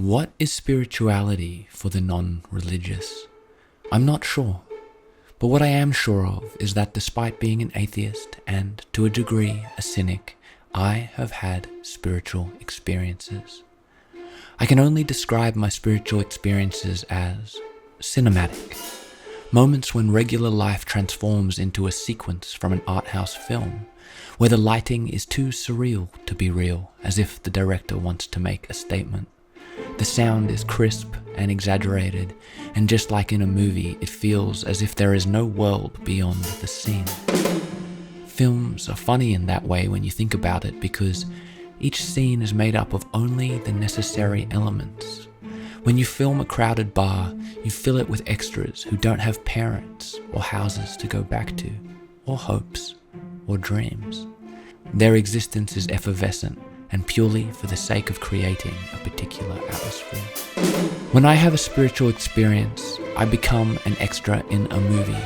What is spirituality for the non-religious? I'm not sure, but what I am sure of is that despite being an atheist and, to a degree, a cynic, I have had spiritual experiences. I can only describe my spiritual experiences as cinematic. Moments when regular life transforms into a sequence from an art house film, where the lighting is too surreal to be real, as if the director wants to make a statement. The sound is crisp and exaggerated, and just like in a movie, it feels as if there is no world beyond the scene. Films are funny in that way when you think about it, because each scene is made up of only the necessary elements. When you film a crowded bar, you fill it with extras who don't have parents or houses to go back to, or hopes, or dreams. Their existence is effervescent and purely for the sake of creating a particular atmosphere. When I have a spiritual experience, I become an extra in a movie.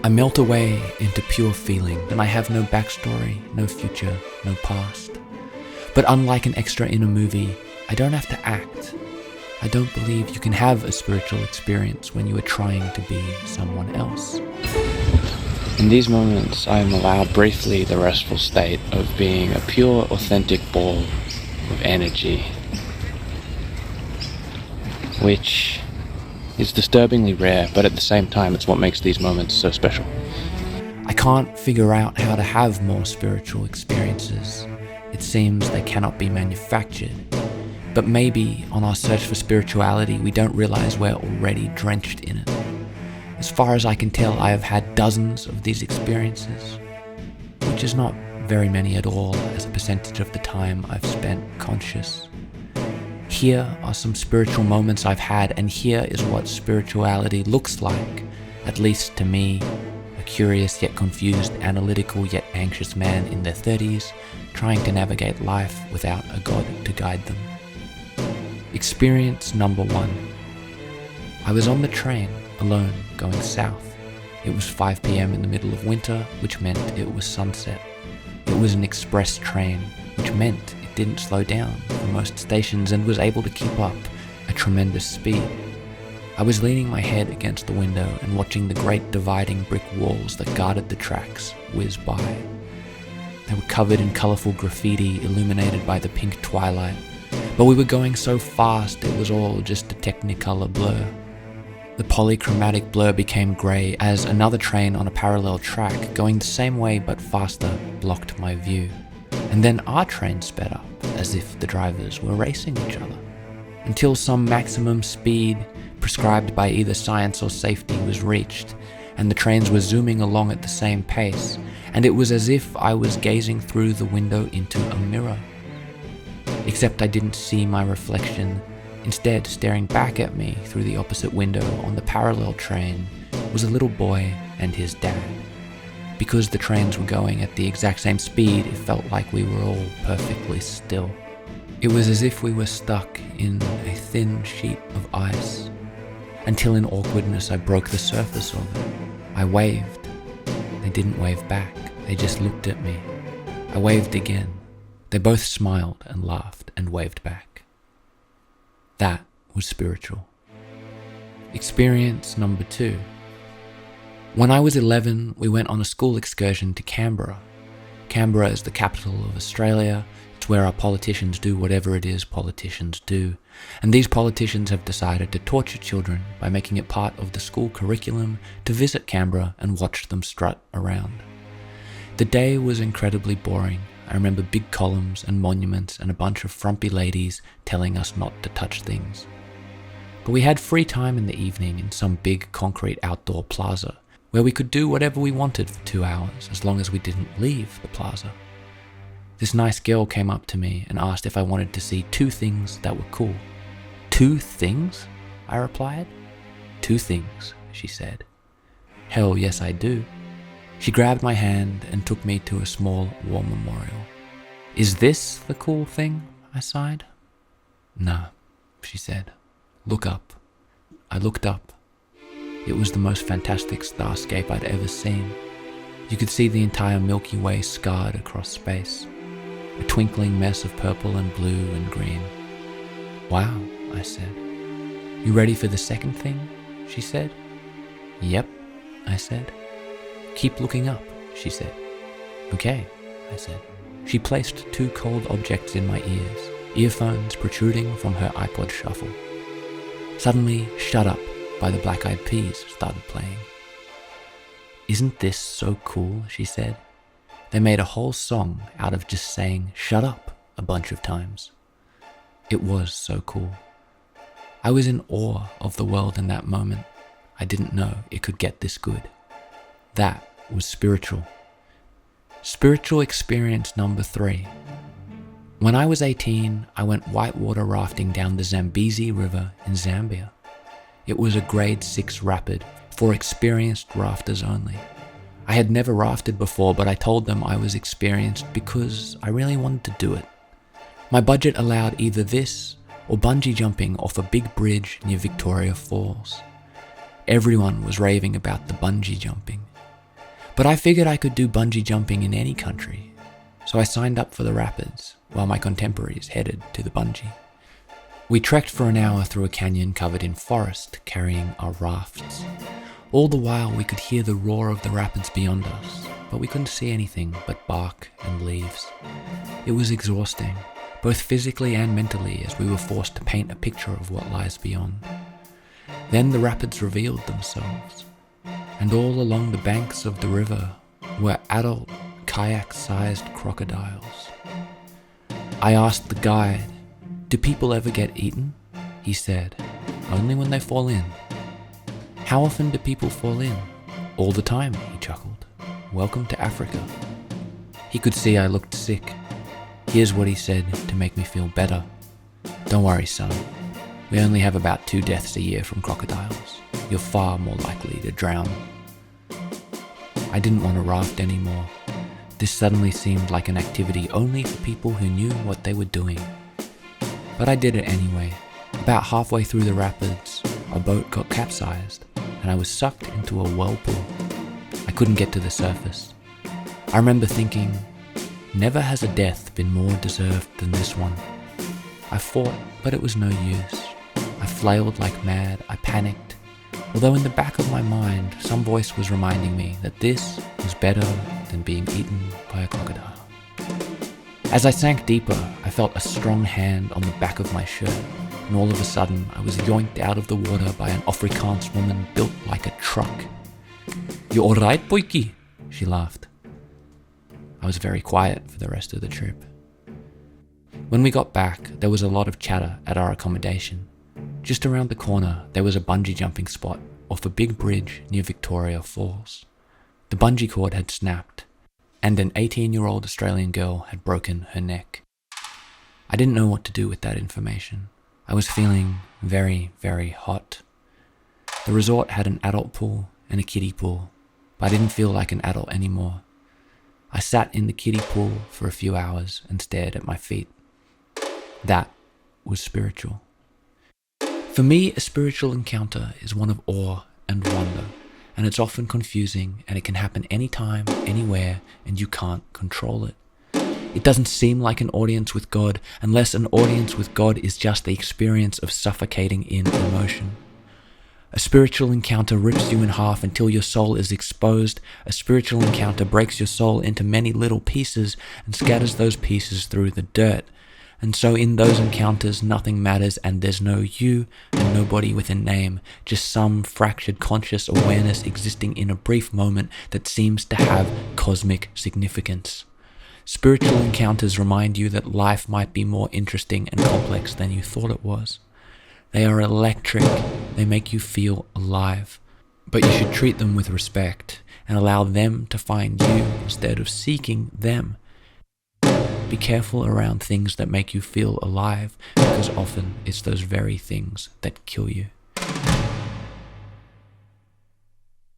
I melt away into pure feeling, and I have no backstory, no future, no past. But unlike an extra in a movie, I don't have to act. I don't believe you can have a spiritual experience when you are trying to be someone else. In these moments, I am allowed briefly the restful state of being a pure, authentic ball of energy, which is disturbingly rare, but at the same time, it's what makes these moments so special. I can't figure out how to have more spiritual experiences. It seems they cannot be manufactured. But maybe on our search for spirituality, we don't realize we're already drenched in it. As far as I can tell, I have had dozens of these experiences, which is not very many at all as a percentage of the time I've spent conscious. Here are some spiritual moments I've had, and here is what spirituality looks like, at least to me, a curious yet confused, analytical yet anxious man in their 30s, trying to navigate life without a god to guide them. Experience number 1. I was on the train, alone, going south. It was 5 p.m. in the middle of winter, which meant it was sunset. It was an express train, which meant it didn't slow down for most stations and was able to keep up a tremendous speed. I was leaning my head against the window and watching the great dividing brick walls that guarded the tracks whiz by. They were covered in colourful graffiti illuminated by the pink twilight, but we were going so fast it was all just a technicolor blur. The polychromatic blur became grey as another train on a parallel track, going the same way but faster, blocked my view. And then our train sped up, as if the drivers were racing each other, until some maximum speed prescribed by either science or safety was reached, and the trains were zooming along at the same pace, and it was as if I was gazing through the window into a mirror. Except I didn't see my reflection. Instead, staring back at me through the opposite window on the parallel train was a little boy and his dad. Because the trains were going at the exact same speed, it felt like we were all perfectly still. It was as if we were stuck in a thin sheet of ice, until in awkwardness I broke the surface of it. I waved. They didn't wave back, they just looked at me. I waved again. They both smiled and laughed and waved back. That was spiritual. Experience number 2. When I was 11, we went on a school excursion to Canberra. Canberra is the capital of Australia. It's where our politicians do whatever it is politicians do. And these politicians have decided to torture children by making it part of the school curriculum to visit Canberra and watch them strut around. The day was incredibly boring. I remember big columns and monuments and a bunch of frumpy ladies telling us not to touch things. But we had free time in the evening in some big concrete outdoor plaza where we could do whatever we wanted for 2 hours as long as we didn't leave the plaza. This nice girl came up to me and asked if I wanted to see 2 things that were cool. 2 things? I replied. 2 things, she said. Hell yes I do. She grabbed my hand and took me to a small war memorial. Is this the cool thing? I sighed. No, she said. Look up. I looked up. It was the most fantastic starscape I'd ever seen. You could see the entire Milky Way scarred across space, a twinkling mess of purple and blue and green. Wow, I said. You ready for the second thing? She said. Yep, I said. Keep looking up, she said. Okay, I said. She placed 2 cold objects in my ears, earphones protruding from her iPod Shuffle. Suddenly, Shut Up by the Black Eyed Peas started playing. Isn't this so cool, she said. They made a whole song out of just saying shut up a bunch of times. It was so cool. I was in awe of the world in that moment. I didn't know it could get this good. That was spiritual. Spiritual experience number 3. When I was 18, I went whitewater rafting down the Zambezi River in Zambia. It was a grade 6 rapid for experienced rafters only. I had never rafted before, but I told them I was experienced because I really wanted to do it. My budget allowed either this or bungee jumping off a big bridge near Victoria Falls. Everyone was raving about the bungee jumping. But I figured I could do bungee jumping in any country, so I signed up for the rapids while my contemporaries headed to the bungee. We trekked for an hour through a canyon covered in forest, carrying our rafts. All the while we could hear the roar of the rapids beyond us, but we couldn't see anything but bark and leaves. It was exhausting, both physically and mentally, as we were forced to paint a picture of what lies beyond. Then the rapids revealed themselves, and all along the banks of the river were adult, kayak-sized crocodiles. I asked the guide, "Do people ever get eaten?" He said, "Only when they fall in." "How often do people fall in?" "All the time," he chuckled. "Welcome to Africa." He could see I looked sick. Here's what he said to make me feel better. "Don't worry, son. We only have about 2 deaths a year from crocodiles. You're far more likely to drown." I didn't want to raft anymore. This suddenly seemed like an activity only for people who knew what they were doing. But I did it anyway. About halfway through the rapids, our boat got capsized, and I was sucked into a whirlpool. I couldn't get to the surface. I remember thinking, never has a death been more deserved than this one. I fought, but it was no use. I flailed like mad, I panicked, although in the back of my mind, some voice was reminding me that this was better than being eaten by a crocodile. As I sank deeper, I felt a strong hand on the back of my shirt, and all of a sudden, I was yoinked out of the water by an Afrikaans woman built like a truck. "You alright, boykie?" she laughed. I was very quiet for the rest of the trip. When we got back, there was a lot of chatter at our accommodation. Just around the corner, there was a bungee jumping spot off a big bridge near Victoria Falls. The bungee cord had snapped, and an 18-year-old Australian girl had broken her neck. I didn't know what to do with that information. I was feeling very, very hot. The resort had an adult pool and a kiddie pool, but I didn't feel like an adult anymore. I sat in the kiddie pool for a few hours and stared at my feet. That was spiritual. For me, a spiritual encounter is one of awe and wonder, and it's often confusing, and it can happen anytime, anywhere, and you can't control it. It doesn't seem like an audience with God unless an audience with God is just the experience of suffocating in emotion. A spiritual encounter rips you in half until your soul is exposed. A spiritual encounter breaks your soul into many little pieces and scatters those pieces through the dirt. And so in those encounters, nothing matters, and there's no you and nobody with a name, just some fractured conscious awareness existing in a brief moment that seems to have cosmic significance. Spiritual encounters remind you that life might be more interesting and complex than you thought it was. They are electric. They make you feel alive. But you should treat them with respect and allow them to find you instead of seeking them. Be careful around things that make you feel alive, because often it's those very things that kill you.